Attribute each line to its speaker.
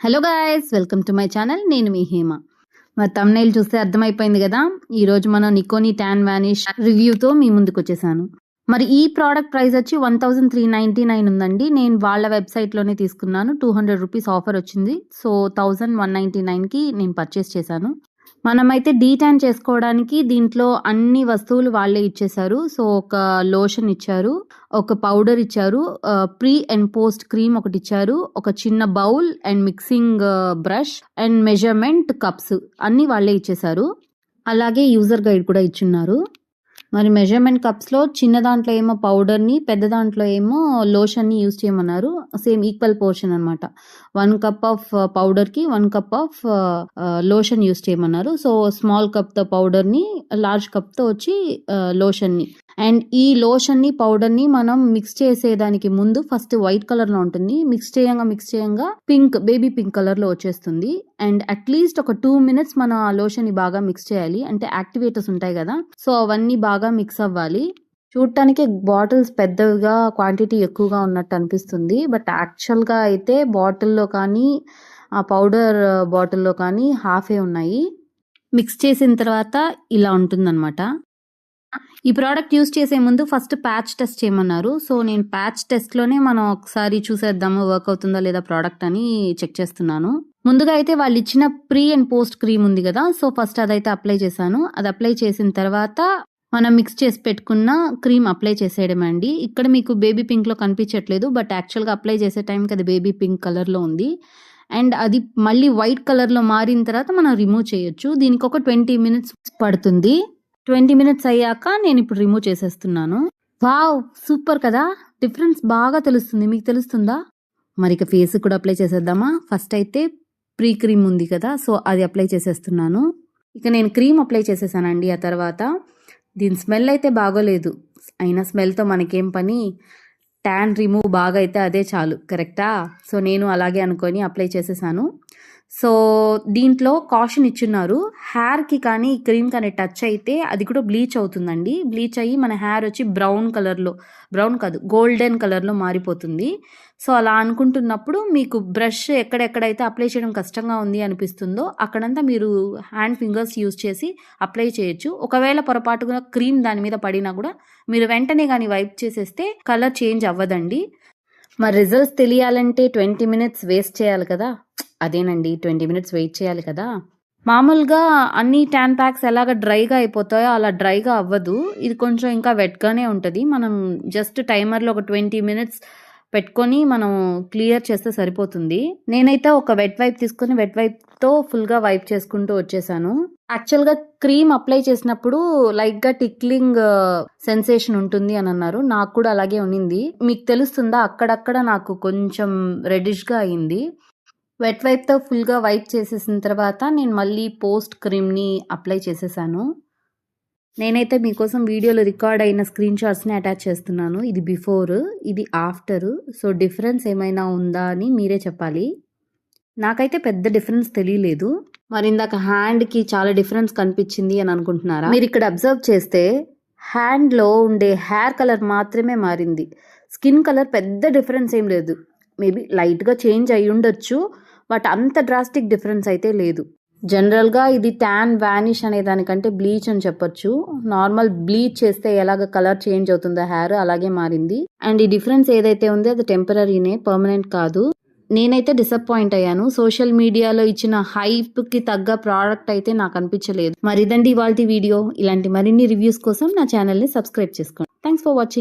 Speaker 1: Hello guys, welcome to my channel. నేను మీ హేమ. మరి thumbnail చూస్తే అర్థమైపోయింది కదా. ఈరోజు మనం నికోని ట్యాన్ వానిష్ రివ్యూతో మీ ముందుకు వచ్చేసాను. మరి ఈ ప్రోడక్ట్ ప్రైస్ వచ్చి 1399 ఉందండి. నేను వాళ్ళ వెబ్సైట్లోనే తీసుకున్నాను. 200 రూపీస్ ఆఫర్ వచ్చింది. సో 1199కి నేను పర్చేస్ చేశాను. మనమైతే డీటాన్ చేసుకోవడానికి దీంట్లో అన్ని వస్తువులు వాళ్ళే ఇచ్చేసారు. సో ఒక లోషన్ ఇచ్చారు, ఒక పౌడర్ ఇచ్చారు, ప్రీ అండ్ పోస్ట్ క్రీమ్ ఒకటి ఇచ్చారు, ఒక చిన్న bowl and mixing brush and measurement cups అన్ని వాళ్ళే ఇచ్చేసారు. అలాగే యూజర్ గైడ్ కూడా ఇచ్చున్నారు. మరి మెజర్మెంట్ కప్స్లో చిన్న దాంట్లో ఏమో పౌడర్ని, పెద్ద దాంట్లో ఏమో లోషన్ని యూజ్ చేయమన్నారు. సేమ్ ఈక్వల్ పోర్షన్ అనమాట. 1 కప్ ఆఫ్ పౌడర్కి 1 కప్ ఆఫ్ లోషన్ యూజ్ చేయమన్నారు. సో స్మాల్ కప్తో పౌడర్ని, లార్జ్ కప్తో వచ్చి లోషన్ని. అండ్ ఈ లోషన్ని పౌడర్ని మనం మిక్స్ చేసేదానికి ముందు ఫస్ట్ వైట్ కలర్లో ఉంటుంది. మిక్స్ చేయంగా పింక్, బేబీ పింక్ కలర్లో వచ్చేస్తుంది. అండ్ అట్లీస్ట్ ఒక 2 minutes మనం ఆ లోషన్ని బాగా మిక్స్ చేయాలి. అంటే యాక్టివేటర్స్ ఉంటాయి కదా, సో అవన్నీ బాగా మిక్స్ అవ్వాలి. చూడటానికి బాటిల్స్ పెద్దగా, క్వాంటిటీ ఎక్కువగా ఉన్నట్టు అనిపిస్తుంది. బట్ యాక్చువల్గా అయితే బాటిల్లో కానీ ఆ పౌడర్ బాటిల్లో కానీ హాఫే ఉన్నాయి. మిక్స్ చేసిన తర్వాత ఇలా ఉంటుందన్నమాట. ఈ ప్రోడక్ట్ యూజ్ చేసే ముందు ఫస్ట్ ప్యాచ్ టెస్ట్ చేయమన్నారు. సో నేను ప్యాచ్ టెస్ట్లోనే మనం ఒకసారి చూసేద్దాము వర్క్ అవుతుందా లేదా ప్రోడక్ట్ అని చెక్ చేస్తున్నాను. ముందుగా అయితే వాళ్ళు ఇచ్చిన ప్రీ అండ్ పోస్ట్ క్రీమ్ ఉంది కదా, సో ఫస్ట్ అదైతే అప్లై చేశాను. అది అప్లై చేసిన తర్వాత మనం మిక్స్ చేసి పెట్టుకున్న క్రీమ్ అప్లై చేసేయడం అండి. ఇక్కడ మీకు బేబీ పింక్లో కనిపించట్లేదు, బట్ యాక్చువల్గా అప్లై చేసే టైంకి అది బేబీ పింక్ కలర్లో ఉంది. అండ్ అది మళ్ళీ వైట్ కలర్లో మారిన తర్వాత మనం రిమూవ్ చేయొచ్చు. దీనికి ఒక 20 minutes పడుతుంది. 20 minutes అయ్యాక నేను ఇప్పుడు రిమూవ్ చేసేస్తున్నాను. వావ్, సూపర్ కదా, డిఫరెన్స్ బాగా తెలుస్తుంది. మీకు తెలుస్తుందా? మరి ఇక ఫేస్ కూడా అప్లై చేసేద్దామా? ఫస్ట్ అయితే ప్రీ క్రీమ్ ఉంది కదా, సో అది అప్లై చేసేస్తున్నాను. ఇక నేను క్రీమ్ అప్లై చేసేసానండి. ఆ తర్వాత దీని స్మెల్ అయితే బాగోలేదు. అయినా స్మెల్తో మనకేం పని, ట్యాన్ రిమూవ్ బాగా అయితే అదే చాలు, కరెక్టా? సో నేను అలాగే అనుకొని అప్లై చేసేసాను. సో దీంట్లో కాషన్ ఇచ్చున్నారు, హెయిర్కి కానీ క్రీమ్ కానీ టచ్ అయితే అది కూడా బ్లీచ్ అవుతుందండి. బ్లీచ్ అయ్యి మన హెయిర్ వచ్చి బ్రౌన్ కాదు గోల్డెన్ కలర్లో మారిపోతుంది. సో అలా అనుకుంటున్నప్పుడు మీకు బ్రష్ ఎక్కడెక్కడైతే అప్లై చేయడం కష్టంగా ఉంది అనిపిస్తుందో అక్కడంతా మీరు హ్యాండ్ ఫింగర్స్ యూజ్ చేసి అప్లై చేయొచ్చు. ఒకవేళ పొరపాటుగా క్రీమ్ దాని మీద పడినా కూడా మీరు వెంటనే కానీ వైప్ చేసేస్తే కలర్ చేంజ్ అవ్వదండి. మరి రిజల్ట్స్ తెలియాలంటే 20 minutes వేస్ట్ చేయాలి కదా. అదేనండి, 20 minutes వెయిట్ చేయాలి కదా. మామూలుగా అన్ని ట్యాన్ ప్యాక్స్ ఎలాగ డ్రైగా అయిపోతాయో అలా డ్రైగా అవ్వదు. ఇది కొంచెం ఇంకా వెట్గానే ఉంటుంది. మనం జస్ట్ టైమర్లో ఒక 20 minutes పెట్టుకొని మనం క్లియర్ చేస్తే సరిపోతుంది. నేనైతే ఒక వెట్ వైప్ తీసుకొని వెట్ వైప్తో ఫుల్గా వైప్ చేసుకుంటూ వచ్చేసాను. యాక్చువల్గా క్రీమ్ అప్లై చేసినప్పుడు లైట్గా టిక్లింగ్ సెన్సేషన్ ఉంటుంది అని అన్నారు. నాకు కూడా అలాగే ఉన్నింది. మీకు తెలుస్తుందా? అక్కడక్కడ నాకు కొంచెం రెడిష్గా అయింది. వెట్ వైప్తో ఫుల్గా వైప్ చేసేసిన తర్వాత నేను మళ్ళీ పోస్ట్ క్రీమ్ని అప్లై చేసేసాను. నేనైతే మీకోసం వీడియోలో రికార్డ్ అయిన స్క్రీన్ షాట్స్ని అటాచ్ చేస్తున్నాను. ఇది బిఫోర్, ఇది ఆఫ్టర్. సో డిఫరెన్స్ ఏమైనా ఉందా అని మీరే చెప్పాలి. నాకైతే పెద్ద డిఫరెన్స్ తెలియలేదు. మరి ఇందాక హ్యాండ్కి చాలా డిఫరెన్స్ కనిపించింది అని అనుకుంటున్నారా? మీరు ఇక్కడ అబ్జర్వ్ చేస్తే హ్యాండ్లో ఉండే హెయిర్ కలర్ మాత్రమే మారింది. స్కిన్ కలర్ పెద్ద డిఫరెన్స్ ఏం లేదు. మేబీ లైట్గా చేంజ్ అయి ఉండొచ్చు, బట్ అంత డ్రాస్టిక్ డిఫరెన్స్ అయితే లేదు. జనరల్గా ఇది ట్యాన్ వానిష్ అనే దానికంటే బ్లీచ్ అని చెప్పొచ్చు. నార్మల్ బ్లీచ్ చేస్తే ఎలాగ కలర్ చేంజ్ అవుతుందో హెయిర్ అలాగే మారింది. అండ్ ఈ డిఫరెన్స్ ఏదైతే ఉందో అది టెంపరీనే, పర్మనెంట్ కాదు. నేనైతే డిసప్పాయింట్ అయ్యాను. సోషల్ మీడియాలో ఇచ్చిన హైప్కి తగ్గ ప్రోడక్ట్ అయితే నాకు అనిపించలేదు. మరి ఇదండి ఇవాల్టి వీడియో. ఇలాంటి మరిన్ని రివ్యూస్ కోసం నా ఛానల్ని సబ్స్క్రైబ్ చేసుకోండి. Thanks for watching.